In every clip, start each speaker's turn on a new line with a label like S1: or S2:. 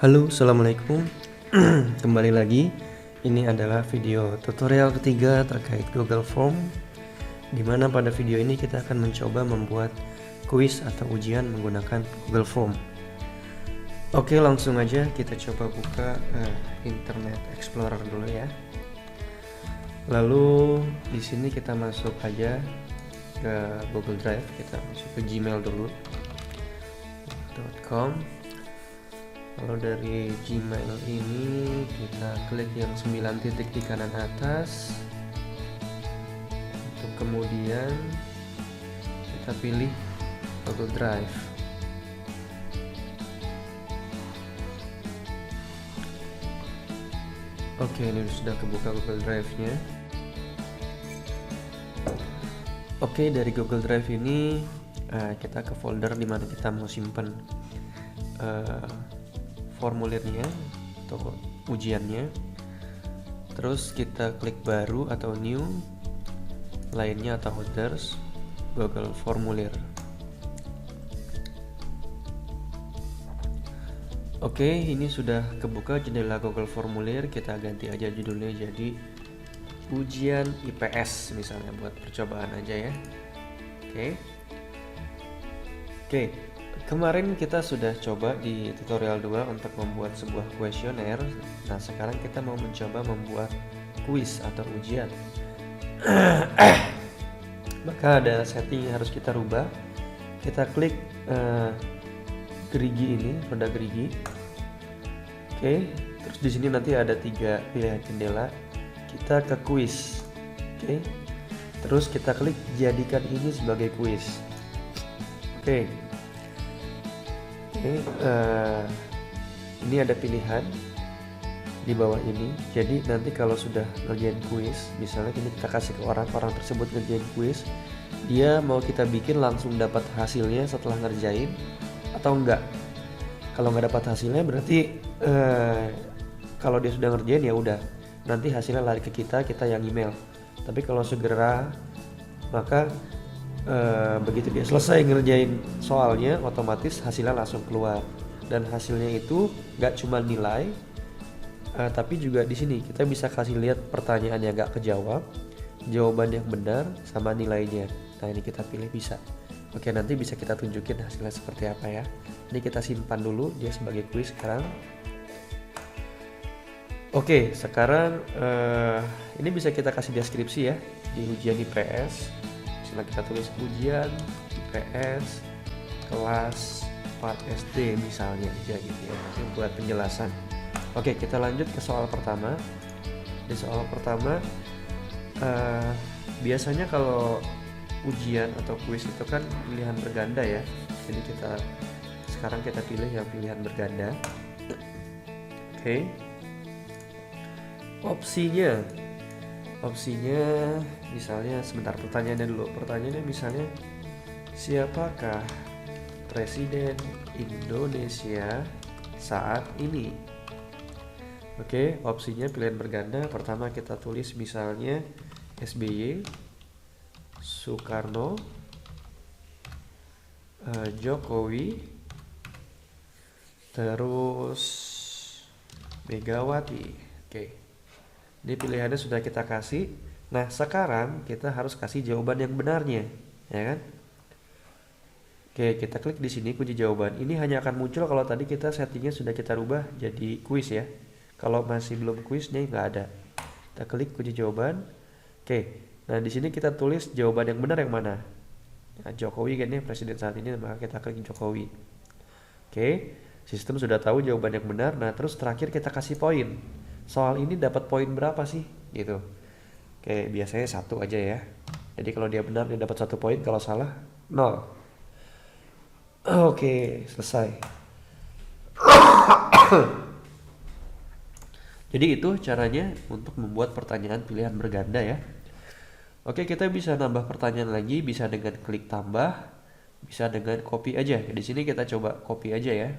S1: Halo, assalamualaikum. Kembali lagi. Ini adalah video tutorial ketiga terkait Google Form, dimana pada video ini kita akan mencoba membuat kuis atau ujian menggunakan Google Form. Oke, langsung aja kita coba buka Internet Explorer dulu ya. Lalu di sini kita masuk aja ke Google Drive, kita masuk ke Gmail dulu. .com. Lalu dari Gmail ini kita klik yang 9 titik di kanan atas, untuk kemudian kita pilih Google Drive. Oke, ini sudah kebuka Google Drive-nya. Oke, dari Google Drive ini kita ke folder dimana kita mau simpan formulirnya atau ujiannya. Terus kita klik baru atau new, lainnya atau others, Google Formulir. Oke, ini sudah kebuka jendela Google Formulir. Kita ganti aja judulnya jadi ujian IPS misalnya, buat percobaan aja ya. Oke. Kemarin kita sudah coba di tutorial 2 untuk membuat sebuah kuesioner. Nah, sekarang kita mau mencoba membuat kuis atau ujian. Maka ada setting yang harus kita rubah. Kita klik gerigi ini, roda gerigi. Oke, terus di sini nanti ada 3 pilihan jendela. Kita ke kuis. Oke. Terus kita klik jadikan ini sebagai kuis. Oke. Ini ada pilihan di bawah ini. Jadi nanti kalau sudah ngerjain kuis, misalnya ini kita kasih ke orang tersebut ngerjain kuis, dia mau kita bikin langsung dapat hasilnya setelah ngerjain atau enggak. Kalau nggak dapat hasilnya berarti kalau dia sudah ngerjain ya udah, nanti hasilnya lari ke kita yang email. Tapi kalau segera, maka begitu dia selesai ngerjain soalnya, otomatis hasilnya langsung keluar. Dan hasilnya itu nggak cuma nilai, tapi juga di sini kita bisa kasih lihat pertanyaan yang nggak kejawab, jawaban yang benar, sama nilainya. Nah, ini kita pilih bisa. Oke, nanti bisa kita tunjukin hasilnya seperti apa ya. Ini kita simpan dulu dia sebagai kuis sekarang. Oke, sekarang ini bisa kita kasih deskripsi ya di ujian IPS. Misalnya kita tulis ujian IPS kelas 4 SD misalnya aja gitu ya, buat penjelasan. Oke, kita lanjut ke soal pertama. Di soal pertama biasanya kalau ujian atau kuis itu kan pilihan berganda ya. Jadi sekarang kita pilih yang pilihan berganda. Oke. Opsinya misalnya, sebentar, pertanyaannya dulu. Pertanyaannya misalnya, siapakah Presiden Indonesia saat ini? Oke, opsinya pilihan berganda. Pertama kita tulis misalnya SBY, Soekarno, Jokowi, terus Megawati. Oke, ini pilihannya sudah kita kasih. Nah, sekarang kita harus kasih jawaban yang benarnya, ya kan? Oke, kita klik di sini kunci jawaban. Ini hanya akan muncul kalau tadi kita settingnya sudah kita rubah jadi kuis ya. Kalau masih belum kuisnya nggak ada. Kita klik kunci jawaban. Oke, nah di sini kita tulis jawaban yang benar yang mana. Nah, Jokowi kan ya presiden saat ini, maka kita klik Jokowi. Oke, sistem sudah tahu jawaban yang benar. Nah, terus terakhir kita kasih poin. Soal ini dapat poin berapa sih? Gitu. Oke, biasanya 1 aja ya. Jadi kalau dia benar dia dapat 1 poin, kalau salah 0. Oke, selesai. Jadi itu caranya untuk membuat pertanyaan pilihan berganda ya. Oke, kita bisa nambah pertanyaan lagi, bisa dengan klik tambah, bisa dengan copy aja. Di sini kita coba copy aja ya.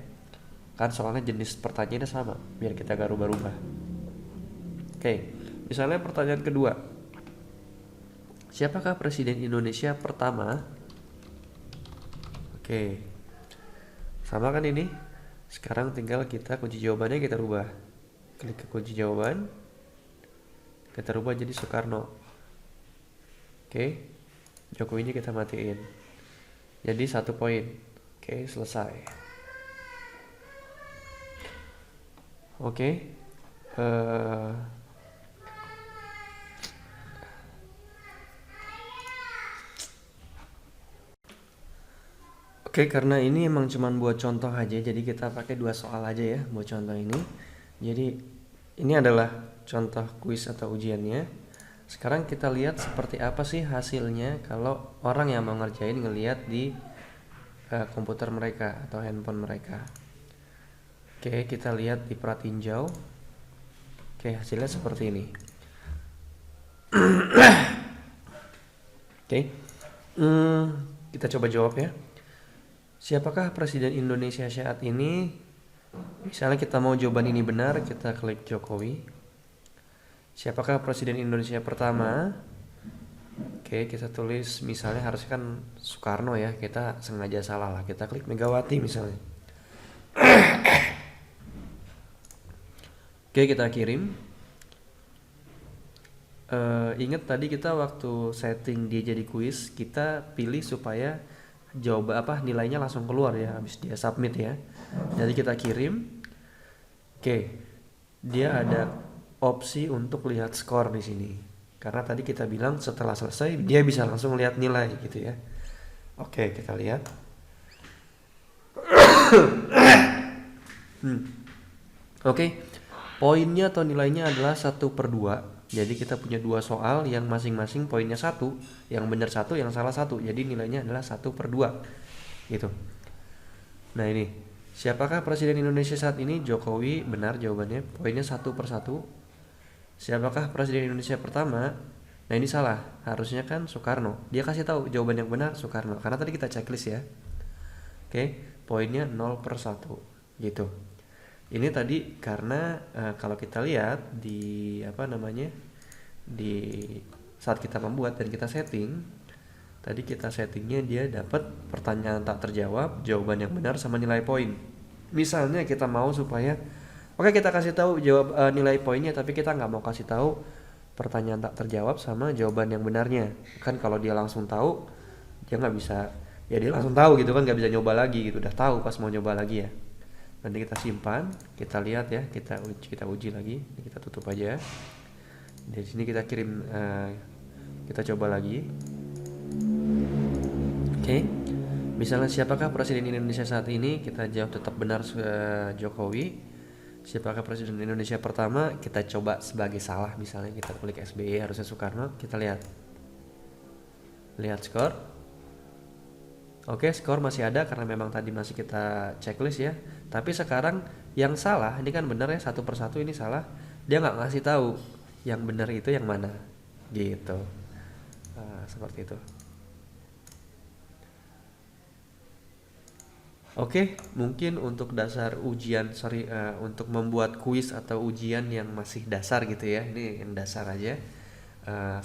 S1: Kan soalnya jenis pertanyaannya sama, biar kita gak rubah-rubah. Oke, misalnya pertanyaan kedua. Siapakah Presiden Indonesia pertama? Oke, sama kan ini? Sekarang tinggal kita kunci jawabannya kita rubah. Klik ke kunci jawaban, kita rubah jadi Soekarno. Oke, Jokowinya kita matiin. Jadi 1 poin. Oke, selesai. Oke. Oke, karena ini emang cuman buat contoh aja, jadi kita pakai 2 soal aja ya buat contoh ini. Jadi ini adalah contoh kuis atau ujiannya. Sekarang kita lihat seperti apa sih hasilnya kalau orang yang mau ngerjain ngelihat di komputer mereka atau handphone mereka. Oke, kita lihat di pratinjau. Oke, hasilnya seperti ini. Oke, kita coba jawab ya. Siapakah Presiden Indonesia saat ini? Misalnya kita mau jawaban ini benar, kita klik Jokowi. Siapakah Presiden Indonesia pertama? Oke, kita tulis misalnya harusnya kan Soekarno ya. Kita sengaja salah lah. Kita klik Megawati misalnya. Oke, kita kirim. Ingat tadi kita waktu setting dia jadi kuis, kita pilih supaya nilainya langsung keluar ya habis dia submit ya. Jadi kita kirim. Oke. Dia ada opsi untuk lihat skor di sini. Karena tadi kita bilang setelah selesai dia bisa langsung lihat nilai gitu ya. Oke, kita lihat. Oke. Poinnya atau nilainya adalah 1/2. Jadi kita punya 2 soal yang masing-masing poinnya 1, yang benar 1, yang salah 1. Jadi nilainya adalah 1/2 gitu. Nah ini, siapakah Presiden Indonesia saat ini? Jokowi, benar jawabannya. Poinnya 1/1. Siapakah Presiden Indonesia pertama? Nah ini salah, harusnya kan Soekarno. Dia kasih tahu jawaban yang benar Soekarno, karena tadi kita checklist ya. Oke, poinnya 0/1 gitu. Ini tadi karena kalau kita lihat di di saat kita membuat dan kita setting, tadi kita settingnya dia dapat pertanyaan tak terjawab, jawaban yang benar sama nilai poin. Misalnya kita mau supaya kita kasih tahu nilai poinnya, tapi kita nggak mau kasih tahu pertanyaan tak terjawab sama jawaban yang benarnya. Kan kalau dia langsung tahu, dia nggak bisa, ya dia langsung tahu gitu kan, nggak bisa nyoba lagi gitu, udah tahu pas mau nyoba lagi ya. Nanti kita simpan, kita lihat ya, kita uji lagi. Kita tutup aja. Di sini kita kirim, kita coba lagi. Oke. Misalnya siapakah Presiden Indonesia saat ini? Kita jawab tetap benar Jokowi. Siapakah Presiden Indonesia pertama? Kita coba sebagai salah, misalnya kita klik SBY, harusnya Soekarno. Kita lihat skor. Oke, skor masih ada karena memang tadi masih kita checklist ya. Tapi sekarang yang salah, ini kan benar ya, 1/1 ini salah. Dia nggak ngasih tahu yang benar itu yang mana, gitu. Seperti itu. Oke, mungkin untuk dasar ujian, untuk membuat kuis atau ujian yang masih dasar gitu ya. Ini yang dasar aja.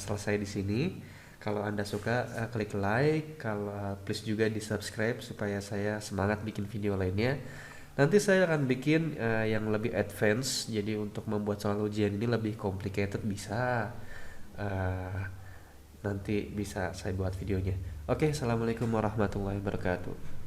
S1: Selesai di sini. Kalau Anda suka, klik like, kalau please juga di subscribe supaya saya semangat bikin video lainnya. Nanti saya akan bikin yang lebih advance, jadi untuk membuat soal ujian ini lebih complicated bisa. Nanti bisa saya buat videonya. Oke, assalamualaikum warahmatullahi wabarakatuh.